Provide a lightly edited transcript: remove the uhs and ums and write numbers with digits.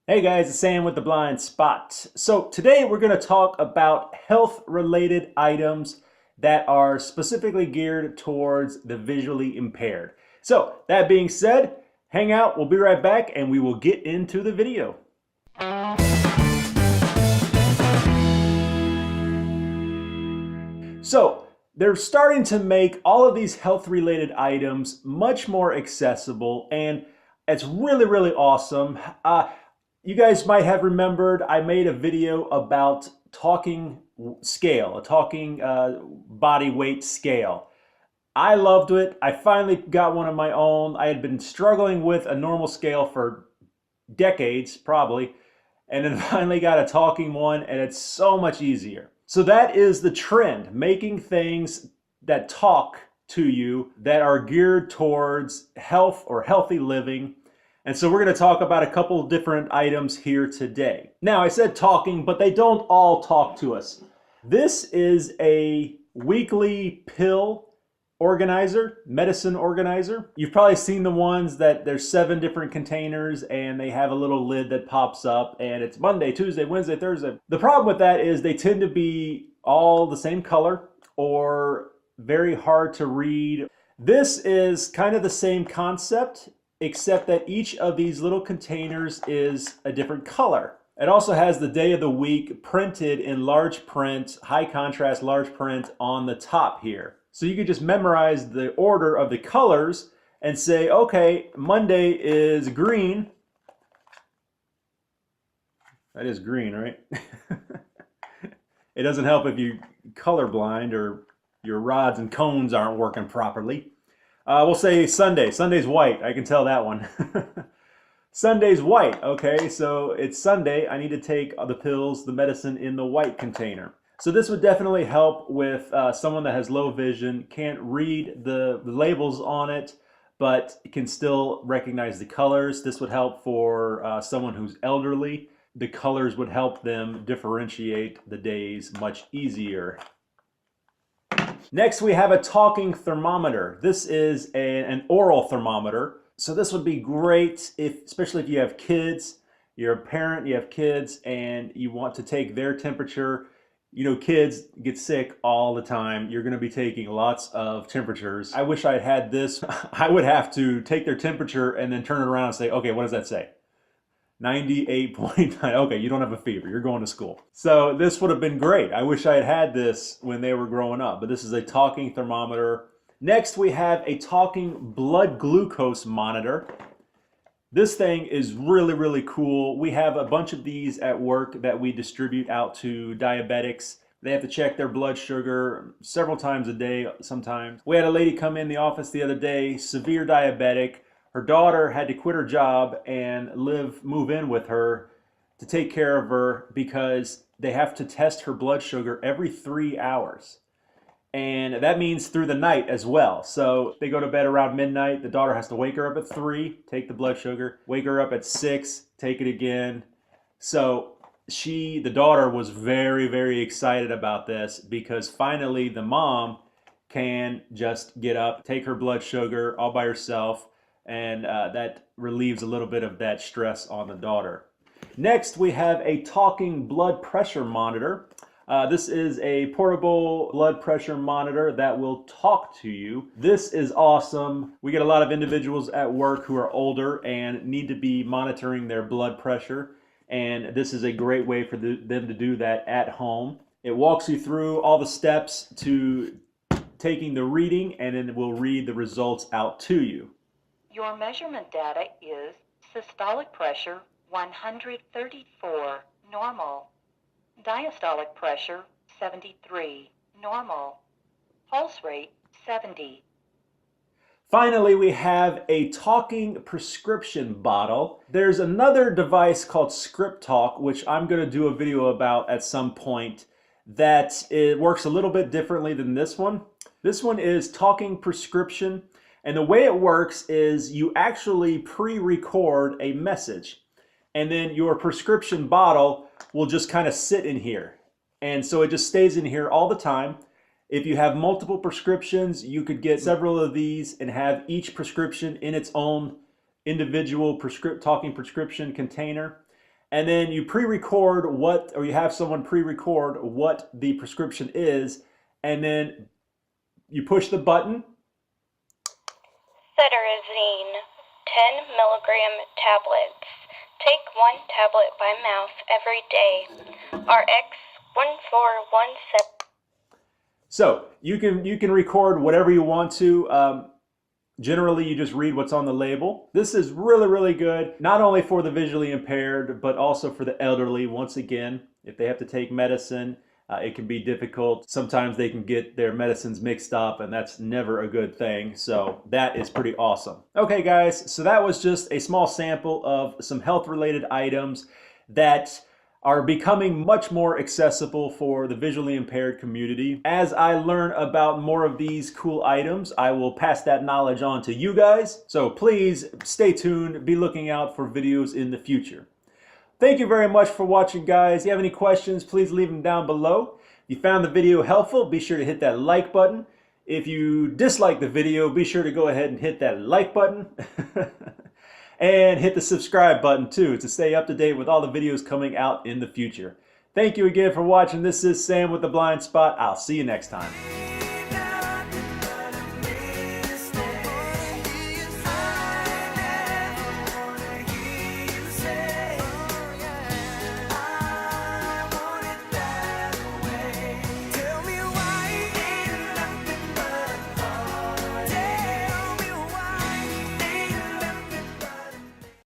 Hey guys, it's Sam with the Blind Spot. So today we're going to talk about health-related items that are specifically geared towards the visually impaired. So that being said, hang out, we'll be right back and we will get into the video. So they're starting to make all of these health-related items much more accessible, and it's really awesome. You guys might have remembered I made a video about talking scale, a talking body weight scale. I loved it. I finally got one of my own. I had been struggling with a normal scale for decades, probably, and then finally got a talking one, and it's so much easier. So that is the trend, making things that talk to you that are geared towards health or healthy living. And so we're going to talk about a couple different items here today. Now, I said talking, but they don't all talk to us. This is a weekly pill organizer, medicine organizer. You've probably seen the ones that there's 7 different containers and they have a little lid that pops up and it's Monday, Tuesday, Wednesday, Thursday. The problem with that is they tend to be all the same color or very hard to read. This is kind of the same concept, except that each of these little containers is a different color. It also has the day of the week printed in large print, high contrast large print on the top here. So you could just memorize the order of the colors and say, okay, Monday is green. That is green, right? It doesn't help if you're colorblind or your rods and cones aren't working properly. We'll say Sunday. Sunday's white. I can tell that one. Sunday's white. Okay, so it's Sunday. I need to take the pills, the medicine in the white container. So this would definitely help with someone that has low vision, can't read the labels on it, but can still recognize the colors. This would help for someone who's elderly. The colors would help them differentiate the days much easier. Next, we have a talking thermometer. This is an oral thermometer. So this would be great, especially if you have kids, you're a parent, you have kids, and you want to take their temperature. You know, kids get sick all the time. You're going to be taking lots of temperatures. I wish I had this. I would have to take their temperature and then turn it around and say, okay, what does that say? 98.9. Okay, you don't have a fever. You're going to school. So this would have been great. I wish I had had this when they were growing up, but this is a talking thermometer. Next, we have a talking blood glucose monitor. This thing is really cool. We have a bunch of these at work that we distribute out to diabetics. They have to check their blood sugar several times a day sometimes. We had a lady come in the office the other day, severe diabetic. Her daughter had to quit her job and move in with her to take care of her because they have to test her blood sugar every 3 hours. And that means through the night as well. So they go to bed around midnight. The daughter has to wake her up at 3, take the blood sugar, wake her up at 6, take it again. So the daughter was very excited about this because finally the mom can just get up, take her blood sugar all by herself, and that relieves a little bit of that stress on the daughter. Next, we have a talking blood pressure monitor. This is a portable blood pressure monitor that will talk to you. This is awesome. We get a lot of individuals at work who are older and need to be monitoring their blood pressure, and this is a great way for them to do that at home. It walks you through all the steps to taking the reading, and then it will read the results out to you. Your measurement data is systolic pressure 134, normal. Diastolic pressure 73, normal. Pulse rate 70. Finally, we have a talking prescription bottle. There's another device called Script Talk, which I'm going to do a video about at some point, that it works a little bit differently than this one. This one is talking prescription. And the way it works is you actually pre-record a message, and then your prescription bottle will just kind of sit in here. And so it just stays in here all the time. If you have multiple prescriptions, you could get several of these and have each prescription in its own individual talking prescription container. and then you pre-record what, or you have someone pre-record what the prescription is, and then you push the button. Cetirizine, 10 milligram tablets. Take 1 tablet by mouth every day. RX 1417. So you can record whatever you want to. Generally, you just read what's on the label. This is really, really good, not only for the visually impaired, but also for the elderly. Once again, if they have to take medicine, it can be difficult. Sometimes they can get their medicines mixed up, and that's never a good thing. So that is pretty awesome. Okay, guys, so that was just a small sample of some health-related items that are becoming much more accessible for the visually impaired community. As I learn about more of these cool items, I will pass that knowledge on to you guys. So please stay tuned, be looking out for videos in the future. Thank you very much for watching, guys. If you have any questions, please leave them down below. If you found the video helpful, be sure to hit that like button. If you dislike the video, be sure to go ahead and hit that like button. And hit the subscribe button too to stay up to date with all the videos coming out in the future. Thank you again for watching. This is Sam with the Blind Spot. I'll see you next time.